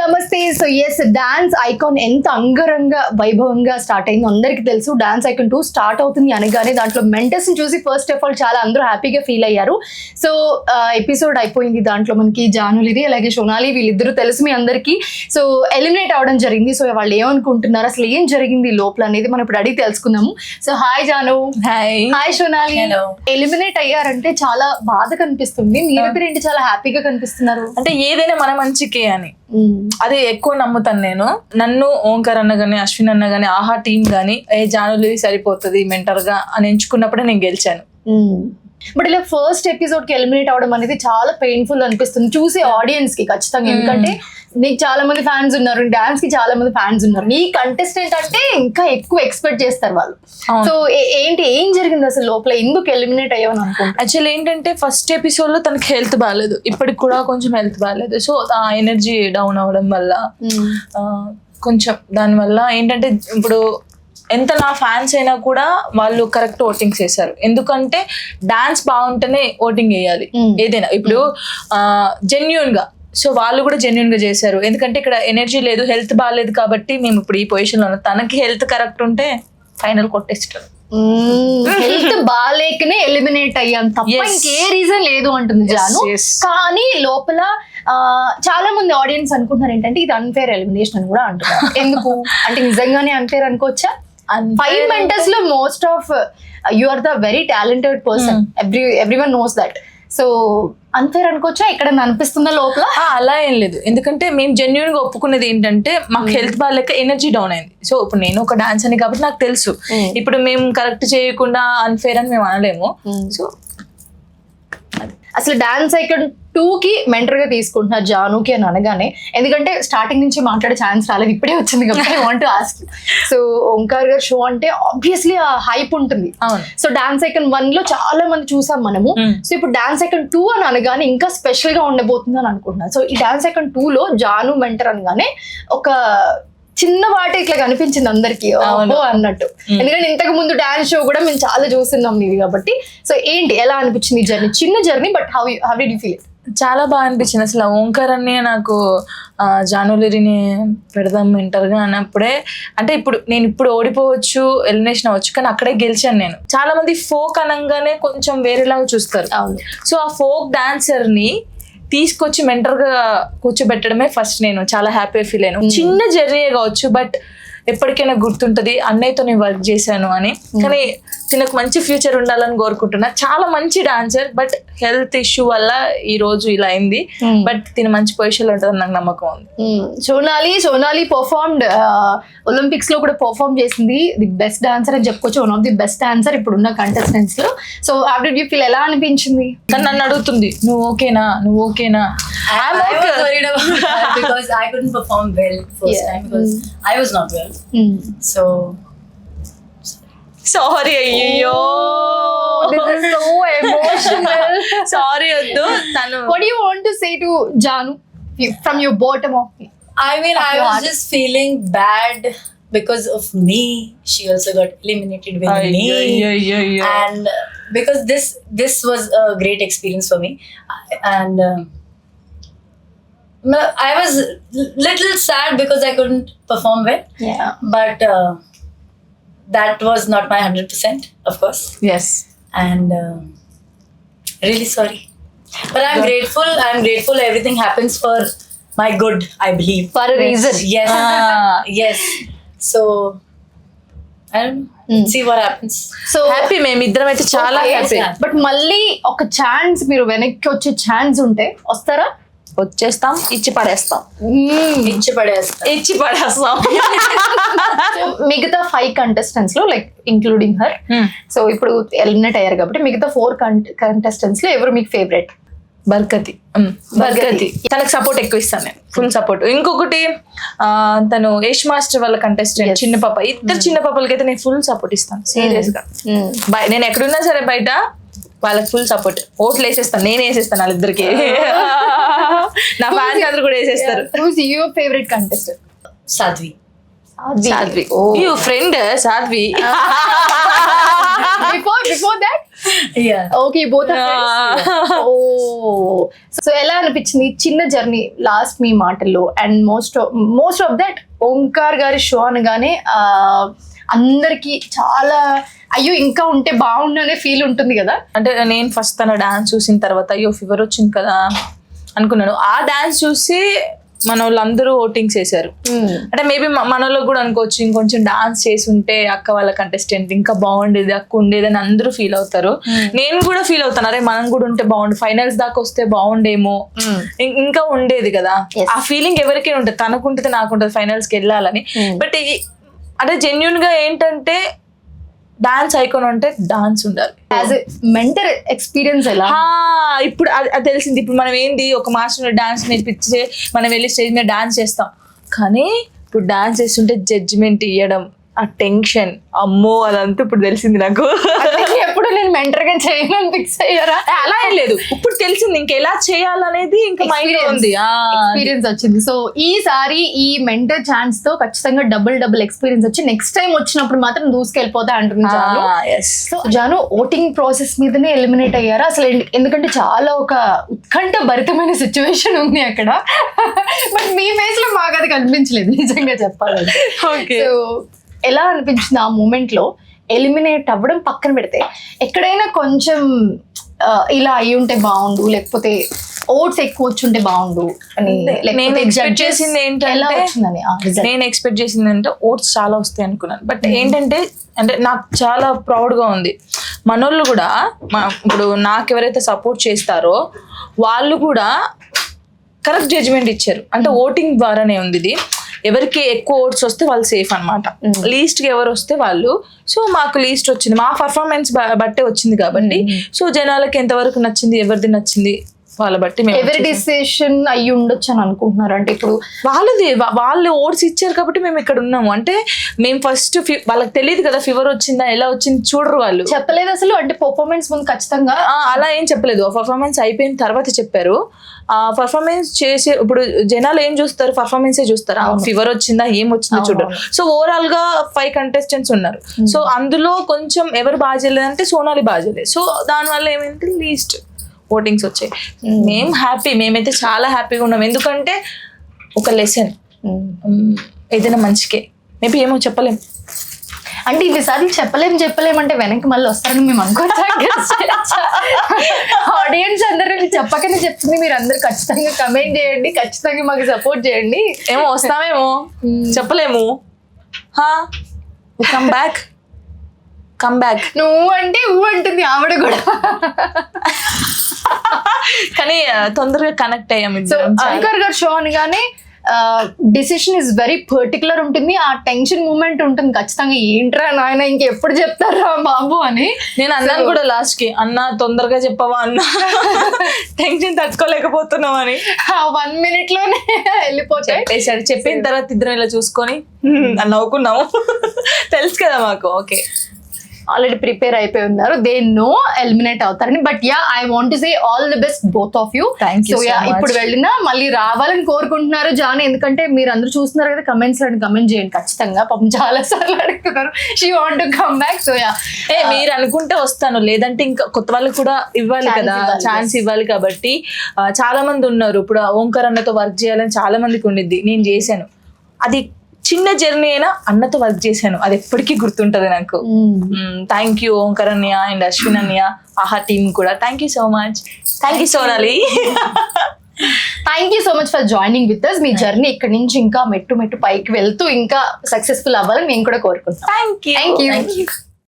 నమస్తే. So yes, dance icon ఎంత అంగరంగ వైభవంగా స్టార్ట్ అయిందో అందరికి తెలుసు. డాన్స్ ఐకాన్ 2 స్టార్ట్ అవుతుంది అనగానే దాంట్లో మెంటర్స్ ని చూసి ఫస్ట్ ఆఫ్ ఆల్ చాలా అందరూ హ్యాపీగా ఫీల్ అయ్యారు. సో ఎపిసోడ్ అయిపోయింది. దాంట్లో మనకి జానులిది అలాగే సోనాలి వీళ్ళిద్దరూ తెలుసు మీ అందరికి. సో ఎలిమినేట్ అవడం జరిగింది. సో వాళ్ళు ఏమనుకుంటున్నారు, అసలు ఏం జరిగింది లోపల అనేది మనం ఇప్పుడు అడిగి తెలుసుకుందాము. So hi Janu. Hi Sonali. Eliminate అయ్యారంటే చాలా బాధ కనిపిస్తుంది, మీరిద్దరు ఏంటి చాలా హ్యాపీగా కనిపిస్తున్నారు? అంటే ఏదైనా మన మంచికే అని అది ఎక్కువ నమ్ముతాను నేను. నన్ను ఓంకార్ అన్న గానీ అశ్విన్ అన్న గానీ ఆహా టీం గానీ జానులి సరిపోతుంది మెంటర్ గా అని ఎంచుకున్నప్పుడే నేను గెలిచాను. బట్ ఇలా ఫస్ట్ ఎపిసోడ్ కి ఎలిమినేట్ అవడం అనేది చాలా పెయిన్ఫుల్ అనిపిస్తుంది చూసే ఆడియన్స్ కి ఖచ్చితంగా. ఎందుకంటే నీకు చాలా మంది ఫ్యాన్స్ ఉన్నారు, డాన్స్ కి చాలా మంది ఫ్యాన్స్ ఉన్నారు, నీ కంటెస్టెంట్ అంటే ఇంకా ఎక్కువ ఎక్స్పెక్ట్ చేస్తారు వాళ్ళు. సో ఏం జరిగింది అసలు లోపల, ఎందుకు ఎలిమినేట్ అయ్యావని అనుకుంటా? యాక్చువల్లీ ఏంటంటే ఫస్ట్ ఎపిసోడ్ లో తనకి హెల్త్ బాగాలేదు, ఇప్పటికి కూడా కొంచెం హెల్త్ బాగాలేదు. సో ఆ ఎనర్జీ డౌన్ అవడం వల్ల కొంచెం దానివల్ల ఏంటంటే ఇప్పుడు ఎంత నా ఫ్యాన్స్ అయినా కూడా వాళ్ళు కరెక్ట్ ఓటింగ్స్ వేశారు. ఎందుకంటే డాన్స్ బాగుంటేనే ఓటింగ్ వేయాలి ఏదైనా. ఇప్పుడు జెన్యూన్ గా, సో వాళ్ళు కూడా జెన్యూన్ గా చేశారు. ఎందుకంటే ఇక్కడ ఎనర్జీ లేదు, హెల్త్ బాగాలేదు కాబట్టి మేము ఇప్పుడు ఈ పొజిషన్ లో ఉన్నాం. తనకి హెల్త్ కరెక్ట్ ఉంటే ఫైనల్ కొట్టేస్తారు. హెల్త్ బాగాలేకనే ఎలిమినేట్ అయ్యాం తప్ప ఇంకే రీజన్ లేదు అంటుంది జాను. కానీ లోపల చాలా మంది ఆడియన్స్ అనుకుంటున్నారు ఏంటంటే ఇది అన్ఫేర్ ఎలిమినేషన్ అని కూడా అంటున్నారు. ఎందుకు అంటే నిజంగానే అన్ఫేర్ అనుకోవచ్చా? 5 మెంటర్స్ లో most of you are the very talented person, everyone knows that. So unfair అనుకోవచ్చా? ఇక్కడ అనిపిస్తుందా లోపల? అలా ఏం లేదు, ఎందుకంటే మేము జెన్యున్ గా ఒప్పుకునేది ఏంటంటే మాకు హెల్త్ బాగాలేక ఎనర్జీ డౌన్ అయింది. సో ఇప్పుడు నేను ఒక డాన్స్ అని కాబట్టి నాకు తెలుసు, ఇప్పుడు మేము కరెక్ట్ చేయకుండా అన్ఫేర్ అని మేము అనలేము. సో అసలు డాన్స్ ఐకాన్ 2 కి మెంటర్ గా తీసుకుంటున్నారు జానుకి అని అనగానే, ఎందుకంటే స్టార్టింగ్ నుంచి మాట్లాడే ఛాన్స్ రాలేదు, ఇప్పుడే వచ్చింది కాబట్టి I want to ask. So Omkar గారు షో అంటే ఆబ్వియస్లీ ఆ హైప్ ఉంటుంది. సో డాన్స్ ఐకాన్ 1 లో చాలా మంది చూసాం మనము. సో ఇప్పుడు డాన్స్ ఐకాన్ 2 అని అనగానే ఇంకా స్పెషల్ గా ఉండబోతుంది అని అనుకుంటున్నాను. సో ఈ డాన్స్ ఐకాన్ 2 లో జాను మెంటర్ అనగానే ఒక చిన్న వాటి ఇట్లా కనిపించింది అందరికి అన్నట్టు. ఎందుకంటే ఇంతకు ముందు డాన్స్ షో కూడా మేము చాలా చూస్తున్నాం నీది కాబట్టి. సో ఏంటి, ఎలా అనిపించింది జర్నీ? చిన్న journey, but how did you feel? చాలా బాగా అనిపించింది. అసలు ఓంకార్ అన్ని నాకు జానులిని పెడదాం మెంటర్గా అన్నప్పుడే, అంటే నేను ఇప్పుడు ఓడిపోవచ్చు, ఎలిమినేషన్ అవ్వచ్చు, కానీ అక్కడే గెలిచాను నేను. చాలా మంది ఫోక్ అనగానే కొంచెం వేరేలాగా చూస్తారు. సో ఆ ఫోక్ డాన్సర్ ని తీసుకొచ్చి మెంటర్ గా కూర్చోబెట్టడమే ఫస్ట్ నేను చాలా హ్యాపీ ఫీల్ అయ్యాను. చిన్న జర్నీ కావచ్చు, బట్ ఎప్పటికైనా గుర్తుంటది అన్నయ్యతో నేను వర్క్ చేశాను అని. కానీ తినకు మంచి ఫ్యూచర్ ఉండాలని కోరుకుంటున్నా. చాలా మంచి డాన్సర్, బట్ హెల్త్ ఇష్యూ వల్ల ఈ రోజు ఇలా అయింది. బట్ తిన మంచి పొజిషన్ లో ఉంటుందని నాకు నమ్మకం ఉంది. సోనాలి పర్ఫార్మ్డ్ ఒలింపిక్స్ లో కూడా పర్ఫార్మ్ చేసింది. ది బెస్ట్ డాన్సర్ అని చెప్పుకోవచ్చు, one of the best dancer ఇప్పుడున్న కంటెస్టెంట్స్ లో. So how did you feel, ఎలా అనిపించింది? కానీ నన్ను అడుగుతుంది నువ్వు ఓకేనా. Because I couldn't perform well first time because I was not well. So sorry, అయ్యో this is so emotional. Sorry వద్దు. What do you want to say to Janu from your bottom of me? I mean, I was just feeling bad because of me. She also got eliminated with me. And because this was a great experience for me, and I was little sad because I couldn't perform well. Yeah. But that was not my 100%, of course. Yes. And really sorry. But I'm grateful. Everything happens for my good, I believe. For a reason. Yes. Yes. So I don't know. See what happens. So happy, మేమిద్దరం అయితే చాలా happy. But మళ్ళీ ఒక chance, మీరు వెనక్కి వచ్చే chance ఉంటే వస్తారా? వచ్చేస్తాం, ఇచ్చి పడేస్తాం. మిగతా 5 కంటెస్టెంట్స్ లో లైక్ ఇంక్లూడింగ్ హర్, సో ఇప్పుడు ఎలిమినేట్ అయ్యారు కాబట్టి మిగతా 4 కంటెస్టెంట్స్ లో ఎవరు మీకు ఫేవరెట్? బర్కతి. తనకు సపోర్ట్ ఎక్కువ ఇస్తాను నేను, ఫుల్ సపోర్ట్. ఇంకొకటి తను యష్ మాస్టర్ వాళ్ళ కంటెస్టెంట్ చిన్న పాప, ఇద్దరు చిన్న పాపలకైతే నేను ఫుల్ సపోర్ట్ ఇస్తాను సీరియస్ గా. నేను ఎక్కడున్నా సరే బయట వాళ్ళకి ఫుల్ సపోర్ట్, ఓట్లు వేసేస్తాను, నేను వేసేస్తాను వాళ్ళిద్దరికి. నా ఫ్యాన్స్ అందరు కూడా వేసేస్తారు. Your favourite contestant? Sadhvi. You friend Sadhvi. Before that Yeah. Okay both oh so ఎలా అనిపించింది చిన్న జర్నీ లాస్ట్ మీ మాటల్లో and most of that Omkar గారి షో అనగానే అందరికి చాలా అయ్యో ఇంకా ఉంటే బాగుండు అనే ఫీల్ ఉంటుంది కదా. అంటే నేను ఫస్ట్ తన డాన్స్ చూసిన తర్వాత అయ్యో ఫీవర్ వచ్చింది కదా అనుకున్నాను. ఆ డాన్స్ చూసి మన వాళ్ళందరూ ఓటింగ్స్ వేశారు. అంటే మేబీ మనలో కూడా అనుకోవచ్చు ఇంకొంచెం డాన్స్ చేసి ఉంటే అక్క వాళ్ళ కంటెస్టెంట్ ఇంకా బాగుండేది, అక్క ఉండేది అని అందరూ ఫీల్ అవుతారు. నేను కూడా ఫీల్ అవుతాను, అరే మనం కూడా ఉంటే బాగుండు, ఫైనల్స్ దాకా వస్తే బాగుండేమో, ఇంకా ఉండేది కదా. ఆ ఫీలింగ్ ఎవరికైనా ఉంటుంది, తనకుంటుంది నాకుంటుంది ఫైనల్స్కి వెళ్ళాలని. బట్ అంటే జెన్యున్ గా ఏంటంటే డాన్స్ ఐకాన్ అంటే డాన్స్ ఉండాలి. యాజ్ ఎ మెంటర్ ఎక్స్పీరియన్స్ ఎలా? ఇప్పుడు అది తెలిసింది. ఇప్పుడు మనం ఏంది ఒక మాస్టర్ డాన్స్ నేర్పించే మనం వెళ్ళి స్టేజ్ మీద డాన్స్ చేస్తాం, కానీ ఇప్పుడు డాన్స్ చేస్తుంటే జడ్జిమెంట్ ఇవ్వడం, ఆ టెన్షన్, అమ్మో అదంతా ఇప్పుడు తెలిసింది నాకు. ఎప్పుడు నేను మెంటర్ గా చేయను ఫిక్స్ అయ్యారా? అలా ఏం లేదు, ఇప్పుడు తెలిసింది ఇంకా ఎలా చేయాలనేది ఇంకా మైండ్ లో ఉంది, ఎక్స్పీరియన్స్ వచ్చింది. సో ఈసారి ఈ మెంటర్ ఛాన్స్ తో ఖచ్చితంగా డబుల్ ఎక్స్పీరియన్స్ వచ్చి నెక్స్ట్ టైం వచ్చినప్పుడు మాత్రం దూసుకెళ్ళిపోతా అంటుంది Janu. So Janu voting process మీదనే ఎలిమినేట్ అయ్యారా అసలు? ఎందుకంటే చాలా ఒక ఉత్కంఠ భరితమైన సిచ్యువేషన్ ఉంది అక్కడ. బట్ మీ ఫేస్ లో మాకు అది కనిపించలేదు నిజంగా చెప్పాలంటే. సో ఎలా అనిపించింది ఆ మూమెంట్ లో ఎలిమినేట్ అవ్వడం పక్కన పెడితే? ఎక్కడైనా కొంచెం ఇలా అయి ఉంటే బాగుండు, లేకపోతే ఓట్స్ ఎక్కువ వచ్చుంటే బాగుండు అని నేను ఎక్స్పెక్ట్ చేసింది ఎలా వచ్చిందని? నేను ఎక్స్పెక్ట్ చేసింది అంటే ఓట్స్ చాలా వస్తాయి అనుకున్నాను. బట్ ఏంటంటే అంటే నాకు చాలా ప్రౌడ్గా ఉంది, మనోళ్ళు కూడా ఇప్పుడు నాకు ఎవరైతే సపోర్ట్ చేస్తారో వాళ్ళు కూడా కరెక్ట్ జడ్జిమెంట్ ఇచ్చారు. అంటే ఓటింగ్ ద్వారానే ఉంది ఇది. ఎవరికి ఎక్కువ ఓట్స్ వస్తే వాళ్ళు సేఫ్ అనమాట, లీస్ట్ కి ఎవరు వస్తే వాళ్ళు. సో మాకు లీస్ట్ వచ్చింది, మా పర్ఫార్మెన్స్ బట్టే వచ్చింది కాబట్టి. సో జనాలకి ఎంతవరకు నచ్చింది, ఎవరిది నచ్చింది వాళ్ళ బట్టి ఎవరి డిసిషన్ అయ్యి ఉండొచ్చు అని అనుకుంటున్నారు. అంటే ఇప్పుడు వాళ్ళు ఓట్స్ ఇచ్చారు కాబట్టి మేము ఇక్కడ ఉన్నాము. అంటే మేము ఫస్ట్ వాళ్ళకి తెలియదు కదా ఫీవర్ వచ్చిందా ఎలా వచ్చింది చూడరు, వాళ్ళు చెప్పలేదు అసలు. అంటే పర్ఫార్మెన్స్ ముందు ఖచ్చితంగా అలా ఏం చెప్పలేదు, పర్ఫార్మెన్స్ అయిపోయిన తర్వాత చెప్పారు. పర్ఫార్మెన్స్ చేసే ఇప్పుడు జనాలు ఏం చూస్తారు, పర్ఫార్మెన్సే చూస్తారు, ఫీవర్ వచ్చిందా ఏం వచ్చిందో చూడరు. సో ఓవరాల్ గా 5 కంటెస్టెంట్స్ ఉన్నారు. సో అందులో కొంచెం ఎవరు బాగా చేయలేదంటే సోనాలి బాగా చేయలేదు. సో దానివల్ల ఏమైందంటే లీస్ట్ ఓటింగ్స్ వచ్చాయి. మేము హ్యాపీ, మేమైతే చాలా హ్యాపీగా ఉన్నాం. ఎందుకంటే ఒక లెసన్ ఏదైనా మంచికే, మేబీ ఏమో చెప్పలేం. అంటే ఇన్నిసార్లు చెప్పలేమంటే వెనక్కి మళ్ళీ వస్తారని మేము అనుకోవచ్చా? ఆడియన్స్ అందరూ చెప్పకనే చెప్తుంది, మీరు అందరు ఖచ్చితంగా కమెంట్ చేయండి, ఖచ్చితంగా మాకు సపోర్ట్ చేయండి. ఏమో వస్తామేమో చెప్పలేము. కమ్ బ్యాక్ నువ్వు అంటే ఊ అంటుంది ఆవిడ కూడా. కానీ తొందరగా కనెక్ట్ అయ్యాం. ఓంకార్ గారు షో అనగానే డిసిషన్ ఇస్ వెరీ పర్టికులర్ ఉంటుంది, ఆ టెన్షన్ మూమెంట్ ఉంటుంది ఖచ్చితంగా. ఏంట్రా నాయన ఇంకెప్పుడు చెప్తారా బాబు అని నేను అన్నాను కూడా లాస్ట్ కి, అన్న తొందరగా చెప్పవా అన్న, టెన్షన్ తట్టుకోలేకపోతున్నాం అని. 1 minute లోనే వెళ్ళిపోతాయి. చెప్పిన తర్వాత ఇద్దరం ఇలా చూసుకొని నవ్వుకున్నాము. తెలుసు కదా మాకు, ఓకే ఆల్రెడీ ప్రిపేర్ అయిపోయి ఉన్నారు, దే నో ఎలిమినేట్ అవుతారని. But yeah I want to say all the best both of you. So yeah ఇప్పుడు వెళ్ళినా మళ్ళీ రావాలని కోరుకుంటున్నారు జాన్, ఎందుకంటే మీరు అందరూ చూస్తున్నారు కదా కమెంట్స్ లో, కమెంట్ చేయండి ఖచ్చితంగా. పాపం చాలా సార్లు అడుగుతున్నారు she want to come back. So yeah మీరు అనుకుంటే వస్తాను, లేదంటే ఇంకా కొత్త వాళ్ళకి కూడా ఇవ్వాలి కదా, ఛాన్స్ ఇవ్వాలి. కాబట్టి చాలా మంది ఉన్నారు. ఇప్పుడు ఓంకార్ అన్నతో వర్క్ చేయాలని చాలా మందికి ఉండిద్ది, నేను చేశాను. అది చిన్న జర్నీ అయినా అన్నతో వర్క్ చేశాను, అది ఎప్పటికీ గుర్తుంటది నాకు. థ్యాంక్ యూ ఓంకార్ అన్నయ్య అండ్ అశ్విన్ అన్నయ్య, ఆహా టీమ్ కూడా thank you so much. Thank you Sonali. Thank you so much for joining with us. మీ జర్నీ ఇక్కడ నుంచి ఇంకా మెట్టు పైకి వెళ్తూ ఇంకా సక్సెస్ఫుల్ అవ్వాలని మేము కూడా కోరుకుంటున్నాం. Thank you.